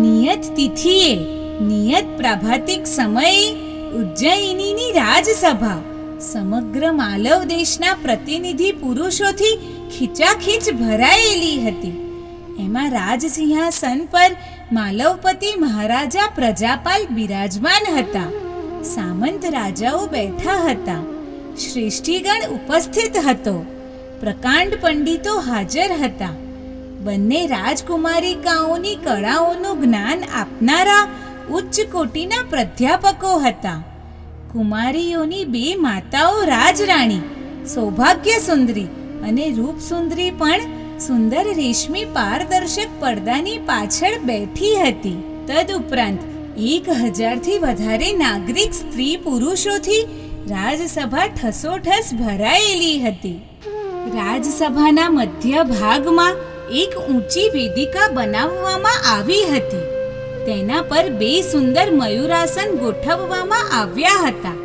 નિયત તિથિએ નિયત પ્રાભાતિક સમયે ઉજ્જૈનીની રાજસભા સમગ્ર માલવ દેશના પ્રતિનિધિ પુરુષોથી ખીચાખીચ ભરાયેલી હતી. એમાં રાજસિંહાસન પર માલવપતિ મહારાજા પ્રજાપાલ બિરાજમાન હતા. સામંત રાજાઓ બેઠા હતા. શ્રેષ્ઠીગણ ઉપસ્થિત હતો. પ્રકાંડ પંડિતો હાજર હતા. બંને રાજકુમારિકાઓની કળાઓનું જ્ઞાન આપનારા ઉચ્ચ કોટીના પ્રાધ્યાપકો હતા. કુમારીઓની બે માતાઓ રાજરાણી સૌભાગ્ય સુંદરી અને રૂપસુંદરી પણ સુંદર રેશમી પારદર્શક પડદાની પાછળ બેઠી હતી. તદુપરાંત 1000થી વધારે નાગરિક સ્ત્રી પુરુષોથી રાજસભા ઠસોઠસ ભરાયેલી હતી. રાજસભાના મધ્ય ભાગમાં એક ઊંચી વેદિકા બનાવવામાં આવી હતી. તેના પર 2 સુંદર મયુરાસન ગોઠવવામાં આવ્યા હતા.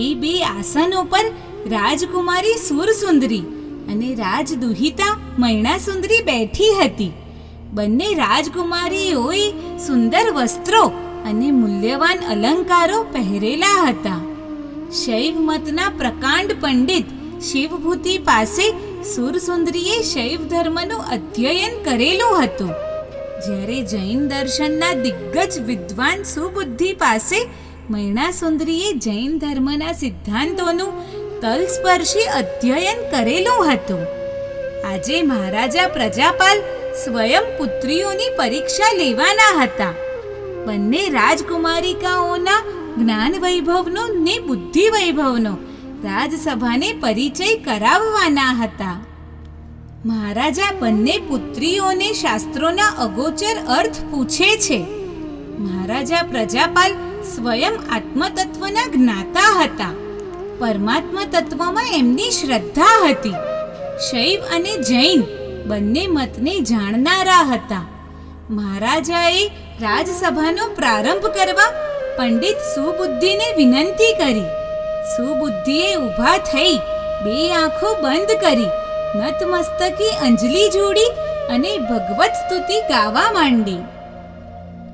એ 2 આસનો પર રાજકુમારી સુરસુંદરી અને રાજદુહિતા મૈણાસુંદરી બેઠી હતી. બંને રાજકુમારીઓએ સુંદર વસ્ત્રો અને મૂલ્યવાન અલંકારો પહેરેલા હતા. શૈવ મતના પ્રકાંડ પંડિત શિવભૂતિ પાસે સુરસુંદરીએ શૈવ ધર્મનું અધ્યયન કરેલું હતું, જ્યારે જૈન દર્શનના દિગ્ગજ વિદ્વાન સુબુદ્ધિ પાસે મૈણાસુંદરીએ જૈન ધર્મના સિદ્ધાંતોનું તલસ્પર્શી અધ્યયન કરેલું હતું. આજે મહારાજા પ્રજાપાલ સ્વયં પુત્રીઓની પરીક્ષા લેવાના હતા. બંને રાજકુમારિકાઓના જ્ઞાન વૈભવનો ને બુદ્ધિ વૈભવનો રાજસભાને પરિચય કરાવવાના હતા. મહારાજા બંને પુત્રીઓને શાસ્ત્રોના અગોચર અર્થ પૂછે છે. મહારાજા પ્રજાપાલ સ્વયં આત્મતત્વના જ્ઞાતા હતા. પરમાત્મા તત્વમાં એમની શ્રદ્ધા હતી. શૈવ અને જૈન બંને મતને જાણનારા હતા. મહારાજાએ રાજસભાનો પ્રારંભ કરવા પંડિત સુબુદ્ધિને વિનંતી કરી. સુબુદ્ધિએ ઊભા થઈ 2 આંખો બંધ કરી નતમસ્તકી અંજલિ જોડી અને ભગવત સ્તુતિ ગાવા માંડી.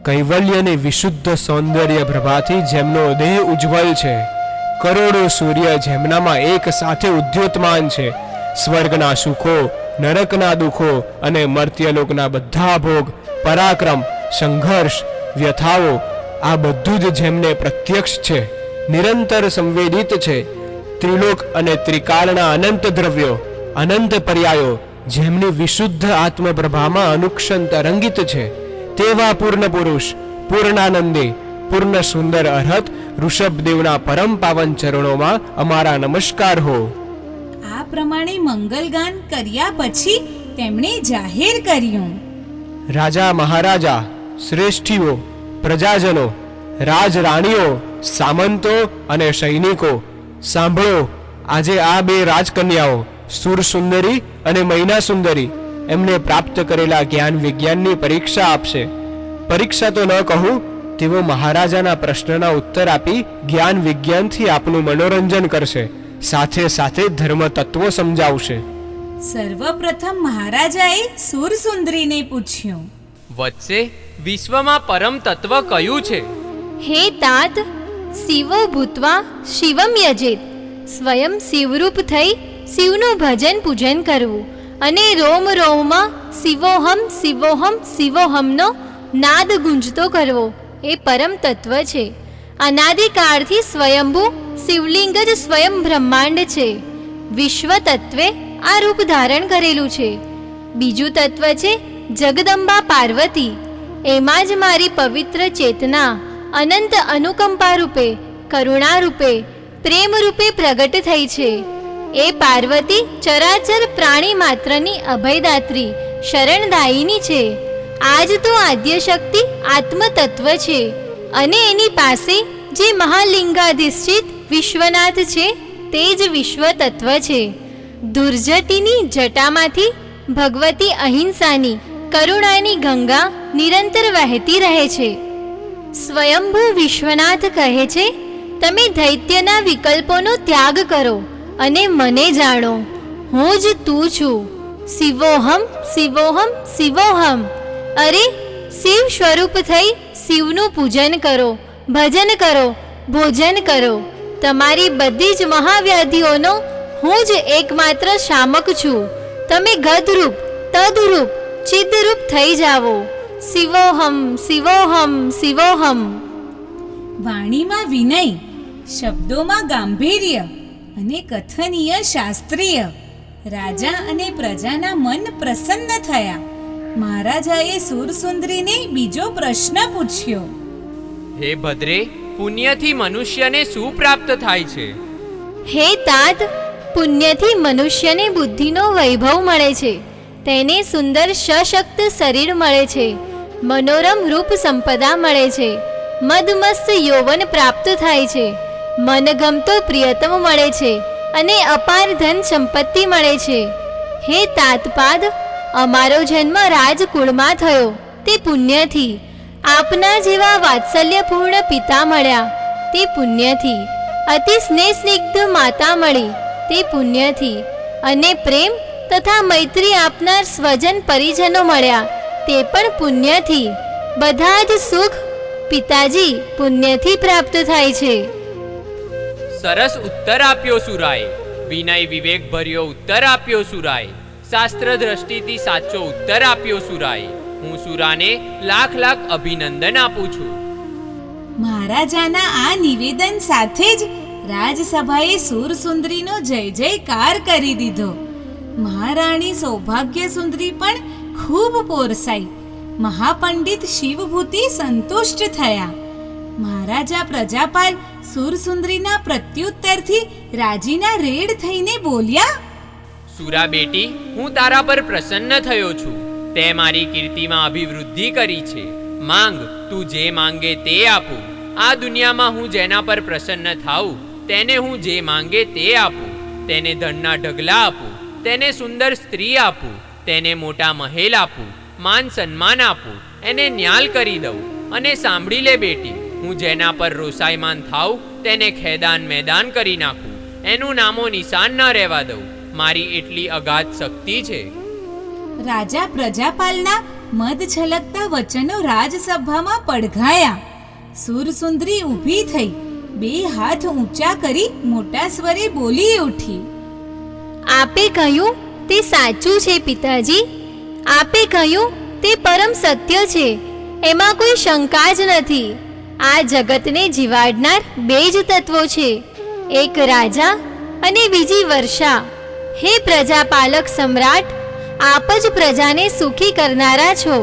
કૈવલ્યની વિશુદ્ધ સૌંદર્ય પ્રભાથી જેમનો દેહ ઉજ્જવલ છે, કરોડો સૂર્ય જેમનામાં એક સાથે ઉદ્યોતમાન છે, સ્વર્ગના સુખો, નરકના દુઃખો અને મર્ત્યલોકના બધા ભોગ, પરાક્રમ, સંઘર્ષ, વ્યથાઓ આ બધું જ જેમને પ્રત્યક્ષ છે, નિરંતર સંવેદિત છે, ત્રિલોક અને ત્રિકાળના અનંત દ્રવ્યો, અનંત પર્યાયો જેમની વિશુદ્ધ આત્મપ્રભામાં અનુક્ષણ તરંગિત છે, તેવા પૂર્ણ પુરુષ, પૂર્ણાનંદી, પૂર્ણ સુંદર અર્હત ઋષભદેવના પરમ પાવન ચરણોમાં અમારા નમસ્કાર હો. આ પ્રમાણે મંગલગાન કર્યા પછી તેમણે જાહેર કર્યું: રાજા મહારાજા, શ્રેષ્ઠીઓ, પ્રજાજનો, રાજરાણીઓ, સામંતો અને સૈનિકો, સાંભળો. આજે આ 2 રાજકન્યાઓ સુરસુંદરી અને મૈનાસુંદરી એમને પ્રાપ્ત કરેલા જ્ઞાન વિજ્ઞાનની પરીક્ષા આપશે. પરીક્ષા તો ન કહું, તેઓ મહારાજાના પ્રશ્નના ઉત્તર આપી જ્ઞાન વિજ્ઞાનથી આપનું મનોરંજન કરશે, સાથે સાથે ધર્મ તત્વો સમજાવશે. સર્વપ્રથમ મહારાજાએ સુરસુંદરીને પૂછ્યું: વત્સે, વિશ્વમાં પરમ તત્વ કયું છે? હે તાત, શિવો ભૂત્વા શિવમ યજેત. સ્વયં શિવરૂપ થઈ શિવનું ભજન પૂજન કરવું અને રોમ રોમમાં શિવોહમ શિવોહમ શિવોહમનો નાદ ગુંજતો કરવો એ પરમ તત્વ છે. અનાદિકાળથી સ્વયંભૂ શિવલિંગ જ સ્વયં બ્રહ્માંડ છે. વિશ્વ તત્વે આ રૂપ ધારણ કરેલું છે. બીજું તત્વ છે જગદંબા પાર્વતી. એમાં જ મારી પવિત્ર ચેતના અનંત અનુકંપા રૂપે, કરુણા રૂપે, પ્રેમ રૂપે પ્રગટ થઈ છે. એ પાર્વતી ચરાચર પ્રાણી માત્રની અભયદાત્રી, શરણદાયિની છે. આજ તો આદ્યશક્તિ આત્મતત્વ છે અને એની પાસે જે મહાલિંગાધિષ્ઠિત વિશ્વનાથ છે તે જ વિશ્વ તત્વ છે. દુર્જટીની જટામાંથી ભગવતી અહિંસાની, કરુણાની ગંગા નિરંતર વહેતી રહે છે. સ્વયંભૂ વિશ્વનાથ કહે છે, તમે દૈત્યના વિકલ્પોનો ત્યાગ કરો અને મને જાણો. હું જ તું છું. શિવોહમ શિવોહમ શિવોહમ. અરે, શિવ સ્વરૂપ થઈ શિવનું પૂજન કરો, ભજન કરો, ભોજન કરો. તમારી બધી જ મહાવ્યાધિઓનો હું જ એકમાત્ર શામક છું. તમે ગદરૂપ, તદરૂપ, ચિદરૂપ થઈ જાઓ. શિવોહમ શિવોહમ શિવોહમ. વાણીમાં વિનય, શબ્દોમાં ગાંભીર્ય અને કથનીય શાસ્ત્રીય. રાજા અને પ્રજાના મન પ્રસન્ન થયા. મહારાજાએ સુરસુંદરીને બીજો પ્રશ્ન પૂછ્યો. હે ભદ્રે, પુણ્યથી મનુષ્યને શું પ્રાપ્ત થાય છે? હે તાત, પુણ્યથી મનુષ્યને બુદ્ધિનો વૈભવ મળે છે. તેને સુંદર સશક્ત શરીર મળે છે, મનોરમ રૂપ સંપદા મળે છે, મદમસ્ત યૌવન પ્રાપ્ત થાય છે, મનગમતો પ્રિયતમ મળે છે અને અપાર ધન સંપત્તિ મળે છે. હે તાતપાદ, અમારો જન્મ રાજકુળમાં થયો તે પુણ્યથી. આપના જેવા વાત્સલ્યપૂર્ણ પિતા મળ્યા તે પુણ્યથી. અતિ સ્નેહસ્નિગ્ધ માતા મળી તે પુણ્યથી. અને પ્રેમ તથા મૈત્રી આપનાર સ્વજન પરિજનો મળ્યા તે પણ પુણ્યથી. બધા જ સુખ પિતાજી પુણ્યથી પ્રાપ્ત થાય છે. સરસ ઉત્તર આપ્યો સુરાએ. વિનય વિવેક ભર્યો ઉત્તર આપ્યો સુરાએ. શાસ્ત્ર દ્રષ્ટિથી સાચો ઉત્તર આપ્યો સુરાએ. હું સુરાને લાખ લાખ અભિનંદન આપું છું. મહારાજાના આ નિવેદન સાથે જ રાજસભાએ સુરસુંદરીનો જય જયકાર કરી દીધો. મહારાણી સૌભાગ્ય સુંદરી પણ ખૂબ પોરસાઈ. મહાપંડિત શિવભૂતિ સંતુષ્ટ થયા. મહારાજા પ્રજાપાલ સુરસુંદરીના પ્રત્યુત્તરથી રાજીના રેડ થઈને બોલ્યા. સુરા બેટી, હું તારા પર પ્રસન્ન થયો છું. તે મારી કીર્તિમાં અભિવૃદ્ધિ કરી છે. માંગ, તું જે માંગે તે આપું. આ દુનિયામાં હું જેના પર પ્રસન્ન થાઉં તેને હું જે માંગે તે આપું. તેને ધનના ઢગલા આપું, તેને સુંદર સ્ત્રી આપું, તેને મોટા મહેલ આપું, માન સન્માન આપું, એને ન્યાલ કરી દઉં. અને સાંભળી લે બેટી, હું જેના પર રોષાયમાન થાઉં તેને ખેદાન મેદાન કરી નાખું. એનું નામો નિશાન ન રહેવા દઉં. મારી એટલી અગાધ શક્તિ છે. રાજા પ્રજાપાલના મદ છલકતા વચનો રાજસભામાં પડઘાયા. સુરસુંદરી ઊભી થઈ, બે હાથ ઊંચા કરી મોટા સ્વરે બોલી ઉઠી. આપે કહ્યું તે સાચું છે પિતાજી. આપે કહ્યું તે પરમ સત્ય છે, એમાં કોઈ શંકા જ નથી. આ જગતને જીવાડનાર બે જ તત્વો છે, એક રાજા અને બીજી વર્ષા. હે પ્રજાપાલક સમ્રાટ, આપ જ પ્રજાને સુખી કરનારા છો.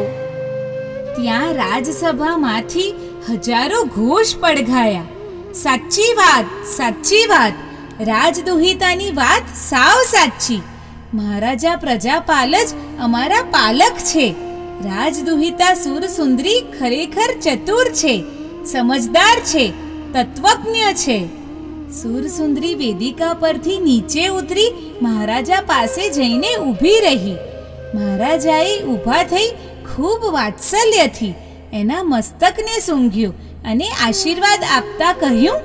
ત્યાં રાજસભામાંથી હજારો ઘોષ પડઘાયા. સાચી વાત, સાચી વાત, રાજદુહિતાની વાત સાવ સાચી. મહારાજા પ્રજાપાલ જ અમારા પાલક છે. રાજદુહિતા સુરસુંદરી ખરેખર ચતુર છે, સમજદાર છે, તત્વજ્ઞ છે. સુરસુંદરી વેદિકા પરથી નીચે ઉતરી મહારાજા પાસે જઈને ઊભી રહી. મહારાજાએ ઊભા થઈ ખૂબ વાત્સલ્યથી એના મસ્તકને સૂંઘ્યું અને આશીર્વાદ આપતા કહ્યું.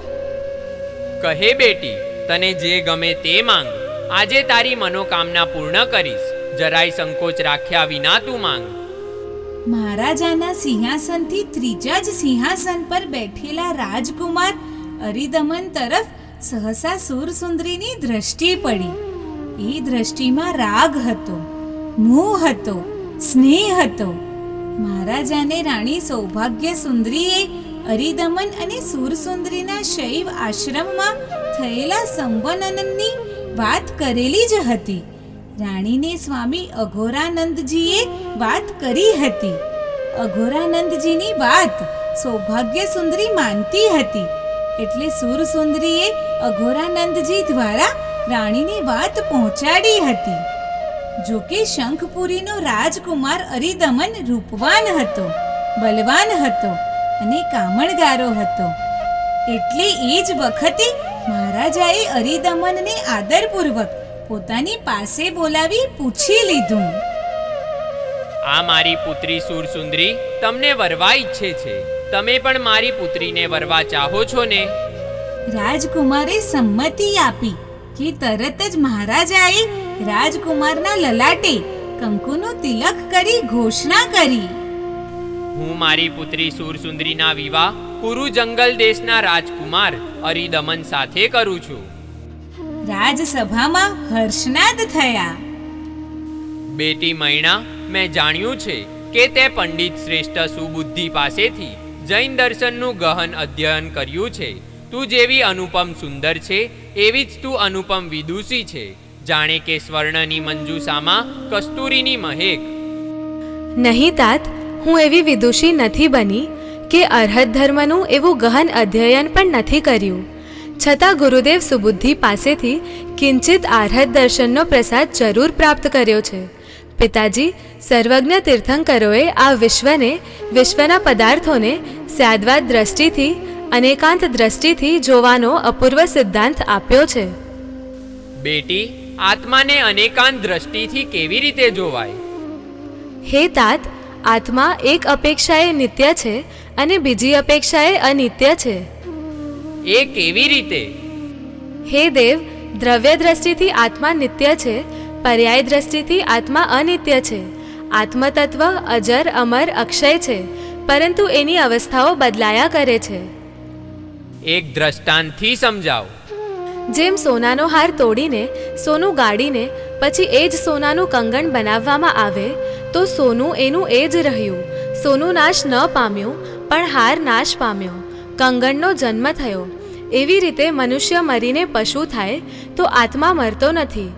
કહે બેટી, તને જે ગમે તે માંગ. આજે તારી મનોકામના પૂર્ણ કરીશ. જરાય સંકોચ રાખ્યા વિના તું માંગ. મહારાજાના સિંહાસનથી ત્રીજા જ સિંહાસન પર બેઠેલા રાજકુમાર અરિદમન તરફ સહસા સુરસુંદરીની દ્રષ્ટિ પડી. એ દ્રષ્ટિમાં રાગ હતો, મોહ હતો, સ્નેહ હતો. મહારાજાને રાણી સૌભાગ્ય સુંદરીએ અરિદમન અને સુરસુંદરીના શૈવ આશ્રમમાં થયેલા સંવનનની વાત કરેલી જ હતી. રાણીને સ્વામી અઘોરાનંદજીએ વાત કરી હતી. અઘોરાનંદજીની વાત સૌભાગ્ય સુંદરી માનતી હતી, એટલે સુરસુંદરીએ અઘોરાનંદજી દ્વારા રાણીને વાત પહોંચાડી હતી. જોકે શંખપુરીનો રાજકુમાર અરિદમન રૂપવાન હતો, બલવાન હતો અને કામણગારો હતો. એટલે એ જ વખતે મહારાજાએ અરિદમનને આદરપૂર્વક પોતાની પાસે બોલાવી પૂછી લીધું. આ મારી પુત્રી સુરસુંદરી તમને વરવા ઈચ્છે છે. તમે પણ મારી પુત્રીને વરવા ચાહો છો ને? રાજકુમારે સંમતિ આપી કે તરત જ મહારાજાએ રાજકુમારના લલાટે કંકુનું તિલક કરી ઘોષણા કરી. હું મારી પુત્રી સુરસુંદરીના વિવાહ કુરુ જંગલ દેશના રાજકુમાર અરિદમન સાથે કરું છું. રાજસભામાં હર્ષનાદ થયા. બેટી મૈણા, મેં જાણ્યું છે કે તે પંડિત શ્રેષ્ઠ સુબુદ્ધિ પાસેથી જૈન દર્શનનું ગહન અધ્યયન કર્યું છે. તું જેવી અનુપમ સુંદર છે એવી જ તું અનુપમ વિદુષી છે. જાણે કે સ્વર્ણની મંજુષામાં કસ્તુરીની મહેક. નહીં તાત, હું એવી વિદુષી નથી બની કે અરહત ધર્મનું એવું ગહન અધ્યયન પણ નથી કર્યું. છતાં ગુરુદેવ સુબુદ્ધિ પાસેથી કિંચિત આરહત દર્શનનો પ્રસાદ જરૂર પ્રાપ્ત કર્યો છે. પિતાજી, સર્વજ્ઞ તીર્થંકરોએ આ વિશ્વને, વિશ્વના પદાર્થોને સ્યાદવાદ દ્રષ્ટિથી, અનેકાંત દ્રષ્ટિથી જોવાનો અપૂર્વ સિદ્ધાંત આપ્યો છે. બેટી, આત્માને અનેકાંત દ્રષ્ટિથી કેવી રીતે જોવાય? હે તાત, આત્મા એક અપેક્ષાએ નિત્ય છે અને બીજી અપેક્ષાએ અનિત્ય છે. એ કેવી રીતે? હે દેવ, દ્રવ્ય દ્રષ્ટિથી આત્મા નિત્ય છે, પર્યાય દ્રષ્ટિથી આત્મા અનિત્ય છે. આત્મતત્વ અજર, અમર, અક્ષય છે, પરંતુ એની અવસ્થાઓ બદલાયા કરે છે. એક દ્રષ્ટાંતથી સમજાવો. જેમ સોનાનો હાર તોડીને, સોનું ગાળીને પછી એ જ સોનાનું કંગણ બનાવવામાં આવે તો સોનું એનું એ જ રહ્યું. સોનું નાશ ન પામ્યું, પણ હાર નાશ પામ્યો, કંગણનો જન્મ થયો. એવી રીતે મનુષ્ય મરીને પશુ થાય તો આત્મા મરતો નથી.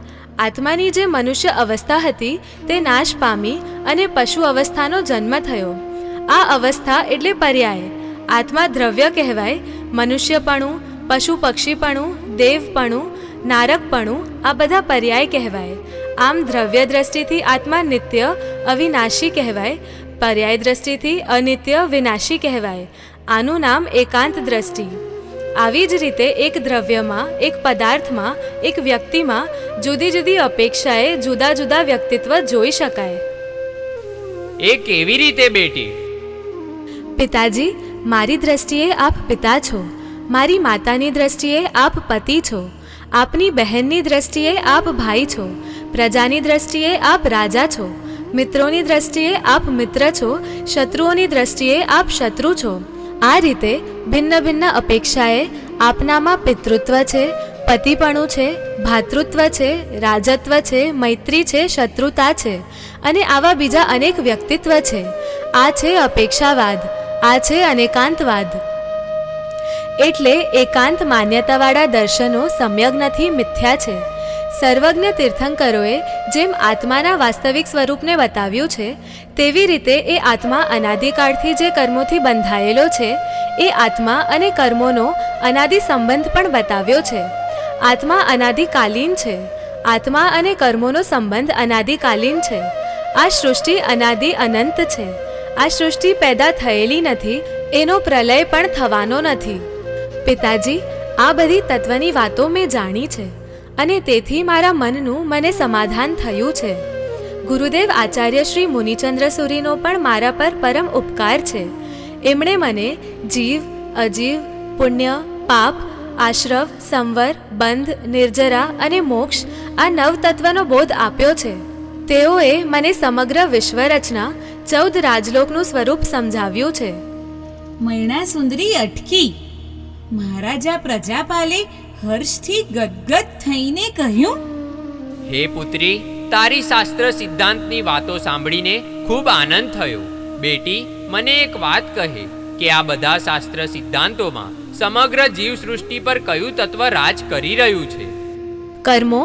આત્માની જે મનુષ્ય અવસ્થા હતી તે નાશ પામી અને પશુ અવસ્થાનો જન્મ થયો. આ અવસ્થા એટલે પર્યાય. આત્મા દ્રવ્ય કહેવાય. મનુષ્યપણું, પશુ પક્ષીપણું, દેવપણું, નારકપણું આ બધા પર્યાય કહેવાય. આમ દ્રવ્ય દ્રષ્ટિથી આત્મા નિત્ય, અવિનાશી કહેવાય. પર્યાય દ્રષ્ટિથી અનિત્ય, વિનાશી કહેવાય. આનું નામ એકાંત દ્રષ્ટિ. આવી જ રીતે એક દ્રવ્યમાં, એક પદાર્થમાં, એક વ્યક્તિમાં જુદી જુદી અપેક્ષાએ જુદા જુદા વ્યક્તિત્વ જોઈ શકાય. એ કેવી રીતે બેટી? પિતાજી, મારી દ્રષ્ટિએ આપ પિતા છો, મારી માતાની દ્રષ્ટિએ આપ પતિ છો, આપની બહેનની દ્રષ્ટિએ આપ ભાઈ છો, પ્રજાની દ્રષ્ટિએ આપ રાજા છો, મિત્રોની દ્રષ્ટિએ આપ મિત્ર છો, શત્રુઓની દ્રષ્ટિએ આપ શત્રુ છો. આ રીતે ભિન્ન ભિન્ન અપેક્ષાએ આપનામાં પિતૃત્વ છે, પતિપણું છે, ભાતૃત્વ છે, રાજત્વ છે, મૈત્રી છે, શત્રુતા છે અને આવા બીજા અનેક વ્યક્તિત્વ છે. આ છે અપેક્ષાવાદ, આ છે અનેકાંતવાદ. એટલે એકાંત માન્યતાવાળા દર્શનો સમ્યક નથી, મિથ્યા છે. સર્વજ્ઞ તીર્થંકરોએ જેમ આત્માના વાસ્તવિક સ્વરૂપને બતાવ્યું છે તેવી રીતે એ આત્મા અનાદિકાળથી જે કર્મોથી બંધાયેલો છે એ આત્મા અને કર્મોનો અનાદિ સંબંધ પણ બતાવ્યો છે. આત્મા અનાદિકાલીન છે. આત્મા અને કર્મોનો સંબંધ અનાદિકાલીન છે. આ સૃષ્ટિ અનાદિ અનંત છે. આ સૃષ્ટિ પેદા થયેલી નથી, એનો પ્રલય પણ થવાનો નથી. પિતાજી, આ બધી તત્વની વાતો મેં જાણી છે અને તેથી મારા મનનું મને સમાધાન થયું છે. ગુરુદેવ આચાર્ય શ્રી મુનિચંદ્ર સુરીનો પણ મારા પર પરમ ઉપકાર છે. એમણે મને જીવ, અજીવ, પુણ્ય, પાપ, આશ્રવ, સંવર, બંધ, નિર્જરા અને મોક્ષ આ નવ તત્વનો બોધ આપ્યો છે. તેઓએ મને સમગ્ર વિશ્વરચના, 14 રાજલોકનું સ્વરૂપ સમજાવ્યું છે. મૈણા સુંદરી અટકી. મહારાજા પ્રજાપાલે હર્ષથી ગદગદ થઈને કહ્યું, હે પુત્રી, તારી શાસ્ત્ર સિદ્ધાંતની વાતો સાંભળીને ખૂબ આનંદ થયો. બેટી, મને એક વાત કહે કે આ બધા શાસ્ત્ર સિદ્ધાંતોમાં સમગ્ર જીવસૃષ્ટિ પર કયું તત્વ રાજ કરી રહ્યું છે? કર્મો,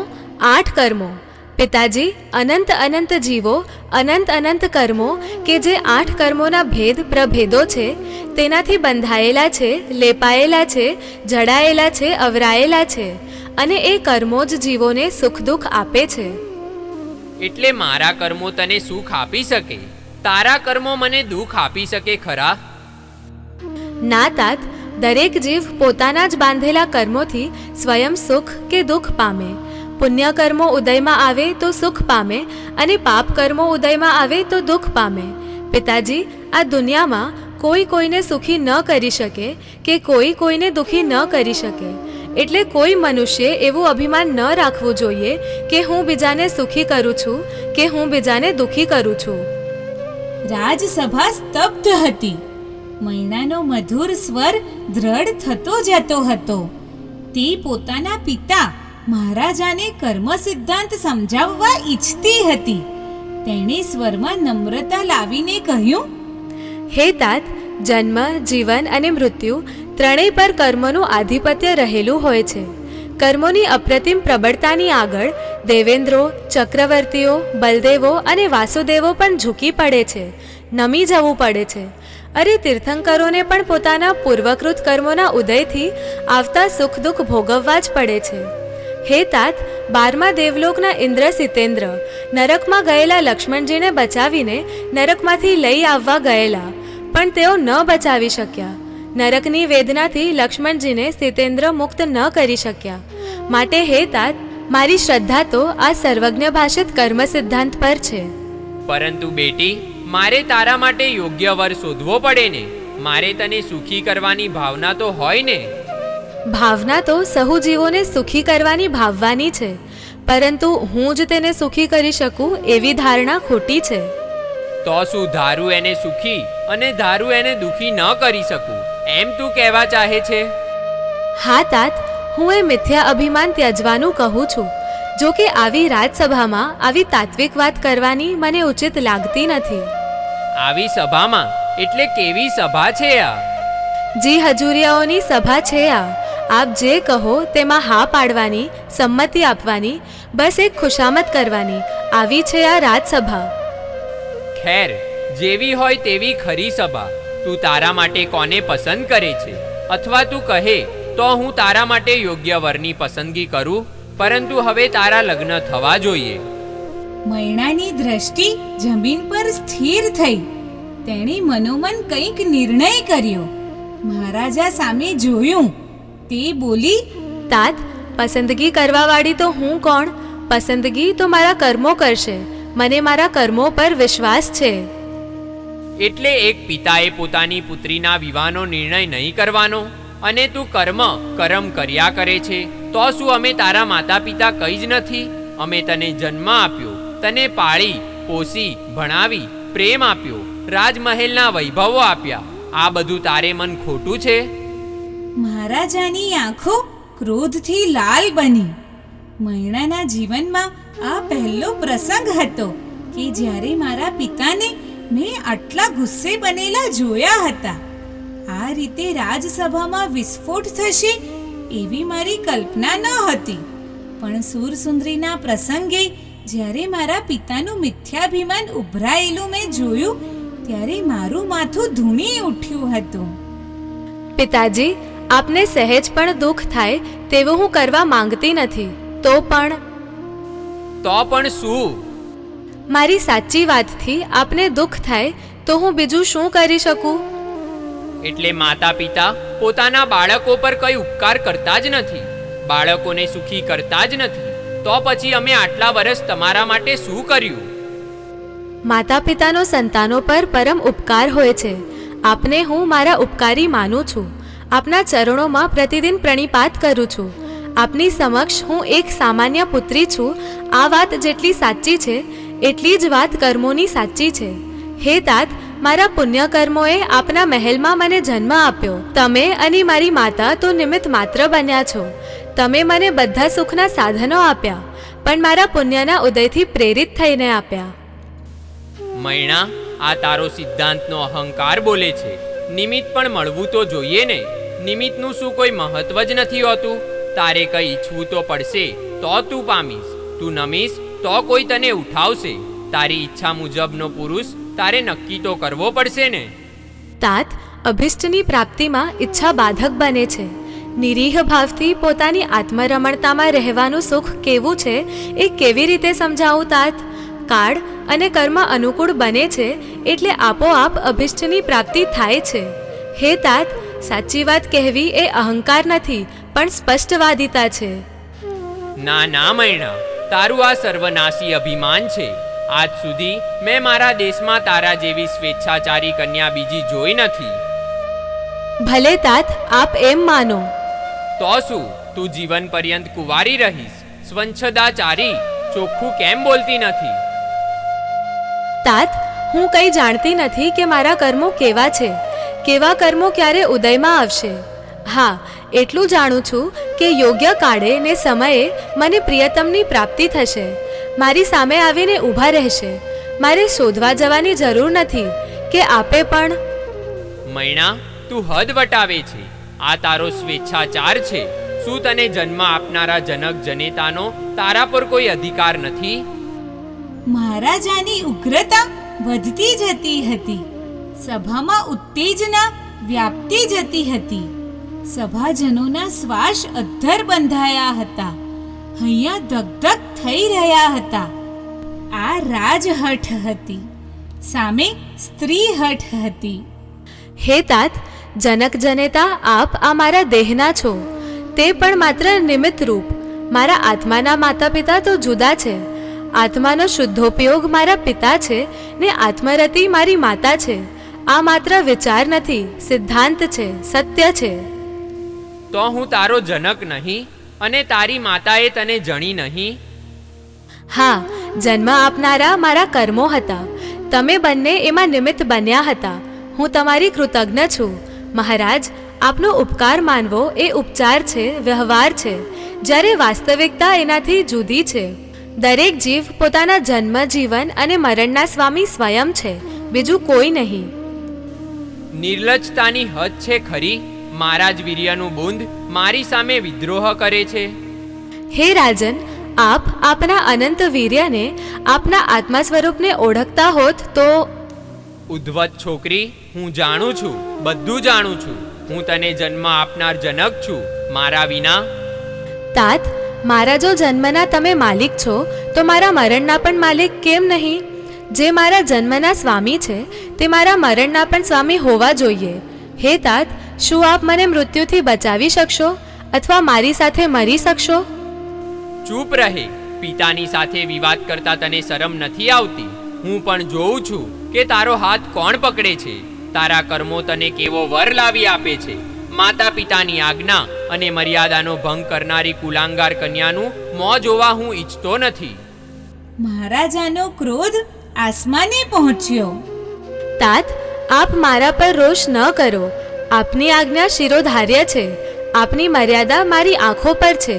8 કર્મો. પિતાજી, અનંત અનંત જીવો, અનંત અનંત કર્મો કે જે 8 કર્મોના ભેદ પ્રભેદો છે તેનાથી બંધાયેલા છે, લેપાયેલા છે, જડાયેલા છે, અવરાયેલા છે અને એ કર્મો જ જીવોને સુખ દુઃખ આપે છે. એટલે મારા કર્મો તને સુખ આપી શકે, તારા કર્મો મને દુઃખ આપી શકે ખરા? ના તાત, દરેક જીવ પોતાના જ બાંધેલા કર્મોથી સ્વયં સુખ કે દુઃખ પામે. પુણ્ય કર્મો ઉદયમાં આવે તો સુખ પામે અને પાપ કર્મો ઉદયમાં આવે તો દુઃખ પામે. પિતાજી, આ દુનિયામાં કોઈ કોઈને સુખી ન કરી શકે કે કોઈ કોઈને દુઃખી ન કરી શકે. એટલે કોઈ મનુષ્ય એવું અભિમાન ન રાખવું જોઈએ કે હું બીજાને સુખી કરું છું કે હું બીજાને દુઃખી કરું છું. રાજસભા સ્તબ્ધ હતી. મૈણાનો મધુર સ્વર દ્રઢ થતો જતો હતો. તે પોતાના પિતા મહારાજાને કર્મ સિદ્ધાંત સમજાવવા ઈચ્છતી હતી. તેણે સ્વરમાં નમ્રતા લાવીને કહ્યું, હે તાત, જન્મ, જીવન અને મૃત્યુ ત્રણેય પર કર્મનું આધિપત્ય રહેલું હોય છે. કર્મોની અપ્રતિમ પ્રબળતાની આગળ દેવેન્દ્રો, ચક્રવર્તીઓ, બલદેવો અને વાસુદેવો પણ ઝૂકી પડે છે, નમી જવું પડે છે. અરે તીર્થંકરોને પણ પોતાના પૂર્વકૃત કર્મોના ઉદયથી આવતા સુખ દુઃખ ભોગવવા જ પડે છે. હે તાત, 12મા દેવલોકના ઇન્દ્ર સિતેન્દ્ર નરકમાં ગયેલા લક્ષ્મણજીને બચાવીને નરકમાંથી લઈ આવવા ગયેલા, પણ તેઓ ન બચાવી શક્યા. નરકની વેદનાથી લક્ષ્મણજીને સિતેન્દ્ર મુક્ત ન કરી શક્યા. માટે હે તાત, મારી શ્રદ્ધા તો આ સર્વજ્ઞ ભાષિત કર્મ સિદ્ધાંત પર છે. પરંતુ બેટી, મારે તારા માટે યોગ્ય વર શોધવો પડે ને. મારે તને સુખી કરવાની ભાવના તો હોય ને. ભાવના તો સહુ જીવોને સુખી કરવાની ભાવવાની છે, પરંતુ હું જ તેને સુખી કરી શકું એવી ધારણા ખોટી છે. તો શું ધારું એને સુખી અને ધારું એને દુખી ન કરી શકું, એમ તું કહેવા ચાહે છે? હા તાત, હું એ મિથ્યા અભિમાન ત્યજવાનું કહું છું. જો કે આવી રાજસભામાં આવી તાત્વિક વાત કરવાની મને ઉચિત લાગતી નથી. આવી સભામાં એટલે કેવી સભા છે આ? જી હજુરિયાઓની સભા છે આ. આપ જે કહો તેમાં હા પાડવાની, સંમતિ આપવાની, બસ એક ખુશામત કરવાની, આવી છે આ રાજસભા. ખેર, જેવી હોય તેવી ખરી સભા. તું તારા માટે કોને પસંદ કરે છે? અથવા તું કહે તો હું તારા માટે યોગ્ય વરની પસંદગી કરું, પરંતુ હવે તારા લગ્ન થવા જોઈએ. મૈણાની દ્રષ્ટિ જમીન પર સ્થિર થઈ. તેણે મનોમન કંઈક નિર્ણય કર્યો. મહારાજા સામે જોયું. તે બોલી, તાત, પસંદગી કરવાવાળી તો હું કોણ? પસંદગી તો મારા કર્મો કરશે. મને મારા કર્મો પર વિશ્વાસ છે. એટલે એક પિતાએ પોતાની પુત્રીના વિવાહનો નિર્ણય નહીં કરવાનો, અને તું કરમ કર્યા કરે છે. તો શું અમે તારા માતા પિતા કંઈ જ નથી? અમે તને જન્મ આપ્યો, તને પાળી પોસી ભણાવી, પ્રેમ આપ્યો, રાજમહેલના વૈભવો આપ્યા. આ બધું તારે મન ખોટું છે? મહારાજાની આંખો ક્રોધથી લાલ બની. મૈણાના જીવનમાં આ પહેલો પ્રસંગ હતો કે જ્યારે મારા પિતાને મેં આટલા ગુસ્સે બનેલા જોયા હતા. આ રીતે રાજસભામાં વિસ્ફોટ થશે એવી મારી કલ્પના ન હતી. પણ સુરસુંદરીના પ્રસંગે જ્યારે મારા પિતાનું મિથ્યાભિમાન ઉભરાયેલું મેં જોયું, ત્યારે મારું માથું ધૂણી ઉઠ્યું હતું. પિતાજી, આપને સહેજ પણ દુઃખ થાય તેવું હું કરવા માંગતી નથી. તો પણ શું? મારી સાચી વાતથી આપને દુઃખ થાય તો હું બીજું શું કરી શકું? એટલે માતા પિતા પોતાના બાળકો પર કઈ ઉપકાર કરતા જ નથી, બાળકોને સુખી કરતા જ નથી. તો પછી અમે આટલા વર્ષ તમારા માટે શું કર્યું? માતા પિતાનો સંતાનો પર પરમ ઉપકાર હોય છે. આપને હું મારા ઉપકારી માનું છું. આપના ચરણોમાં પ્રતિદિન પ્રણિપાત કરું છું. આપની સમક્ષ હું એક સામાન્ય પુત્રી છું. આ વાત જેટલી સાચી છે એટલી જ વાત કર્મોની સાચી છે. હે તાત, મારા પુણ્ય કર્મોએ આપના મહેલમાં મને જન્મ આપ્યો. તમે અને મારી માતા તો નિમિત્ત માત્ર બન્યા છો. તમે મને બધા સુખના સાધનો આપ્યા, પણ મારા પુણ્યના ઉદયથી પ્રેરિત થઈને આપ્યા. મૈણા, આ તારો સિદ્ધાંતનો અહંકાર બોલે છે. નિમિત્ત પણ મળવું તો જોઈએ ને. નિમિત્તનું શું કોઈ મહત્વ જ નથી હોતું? તારે કંઈ ઈચ્છવું તો પડશે, તો તું પામીશ. તું નમીશ તો કોઈ તને ઉઠાવશે. તારી ઈચ્છા મુજબનો પુરુષ તારે નક્કી તો કરવો પડશે ને. તાત, અભિષ્ટની પ્રાપ્તિમાં ઈચ્છા બાધક બને છે. નિરીહ ભાવથી પોતાની આત્મરમણતામાં રહેવાનું સુખ કેવું છે એ કેવી રીતે સમજાવું તાત? કાળ અને કર્મ અનુકૂળ બને છે એટલે આપોઆપ અભિષ્ટની પ્રાપ્તિ થાય છે. હે તાત, સાચી વાત કહેવી એ અહંકાર નથી, પણ સ્પષ્ટવાદિતા છે. ના મૈણા, તારું આ સર્વનાશી અભિમાન છે. આજ સુધી મેં મારા દેશમાં તારા જેવી સ્વેચ્છાચારી કન્યા બીજી જોઈ નથી. ભલે તાત, આપ એમ માનો. તો શું તું જીવન પર્યંત કુંવારી રહીશ? સ્વચ્છદાચારી, ચોખ્ખું કેમ બોલતી નથી? તાત, હું કંઈ જાણતી નથી કે મારા કર્મો કેવા છે, કેવા કર્મો ક્યારે ઉદયમાં આવશે. હા, એટલું જાણું છું કે યોગ્ય કાળે ને સમયે મને પ્રિયતમની પ્રાપ્તિ થશે, મારી સામે આવીને ઊભા રહેશે. મારે શોધવા જવાની જરૂર નથી કે આપે પણ. મૈણા, તું હદ વટાવે છે. આ તારો સ્વેચ્છાચાર છે. શું તને જન્મ આપનારા જનક જનેતાનો તારા પર કોઈ અધિકાર નથી? મહારાજાની ઉગ્રતા વધતી જતી હતી. સભામાં ઉત્તેજના વ્યાપતી જતી હતી. સભાજનોના શ્વાસ અદ્ધર બંધાયા હતા. હૈયા ધગધગ થઈ રહ્યા હતા. આ રાજહઠ હતી, સામે સ્ત્રી હઠ હતી. હે તાત, જનક જનેતા, આપ આ મારા દેહના છો, તે પણ માત્ર નિમિત્ત રૂપ. મારા આત્માના માતા પિતા તો જુદા છે. આત્માનો શુદ્ધોપયોગ મારા પિતા છે ને આત્મરતિ મારી માતા છે. આ માત્ર વિચાર નથી, સિદ્ધાંત છે, સત્ય છે. તો હું તારો જનક નહીં અને તારી માતાએ તને જણી નહીં? હા, જન્મ આપનારા મારા કર્મો હતા. તમે બંને એમાં નિમિત્ત બન્યા હતા. હું તમારી કૃતજ્ઞ છું. મહારાજ, આપનો ઉપકાર માનવો એ ઉપચાર છે, વ્યવહાર છે, જ્યારે વાસ્તવિકતા એનાથી જુદી છે. દરેક જીવ પોતાના જન્મ, જીવન અને મરણના સ્વામી સ્વયં છે, બીજું કોઈ નહીં. નિર્લજ્જતાની હદ છે ખરી. મારા જ વીર્યનું બુંદ મારી સામે વિદ્રોહ કરે છે. હે રાજન, આપ આપના અનંત વીર્યને, આપના આત્મા સ્વરૂપને ઓળખતા હોત તો. ઉદ્ધવત છોકરી, હું જાણું છું, બધું જાણું છું. હું તને જન્મ આપનાર જનક છું, મારા વિના. તાત, મારા જો જન્મના તમે માલિક છો તો મારા મરણના પણ માલિક કેમ નહીં? જે મારા જન્મના સ્વામી છે તે મારા મરણના પણ સ્વામી હોવા જોઈએ. હે તાત, શું આપ મને મૃત્યુથી બચાવી શકશો અથવા મારી સાથે મરી શકશો? ચૂપ રહે. પિતાની સાથે વિવાદ કરતા તને શરમ નથી આવતી? હું પણ જોઉં છું કે તારો હાથ કોણ પકડે છે. તારા કર્મો તને કેવો વર લાવી આપે છે. માતા પિતાની આજ્ઞા અને મર્યાદાનો ભંગ કરનારી કુલાંગાર કન્યાનું મોં જોવા હું ઈચ્છતો નથી. મહારાજાનો ક્રોધ આસમાને પહોંચ્યો. તાત, આપ મારા પર રોષ ન કરો. આપની આજ્ઞા શિરોધાર્ય છે. આપની મર્યાદા મારી આંખો પર છે.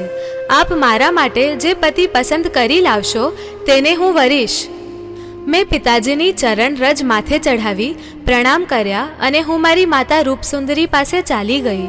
આપ મારા માટે જે પતિ પસંદ કરી લાવશો તેને હું વરીશ. મેં પિતાજીની ચરણ રજ માથે ચઢાવી પ્રણામ કર્યા અને હું મારી માતા રૂપસુંદરી પાસે ચાલી ગઈ.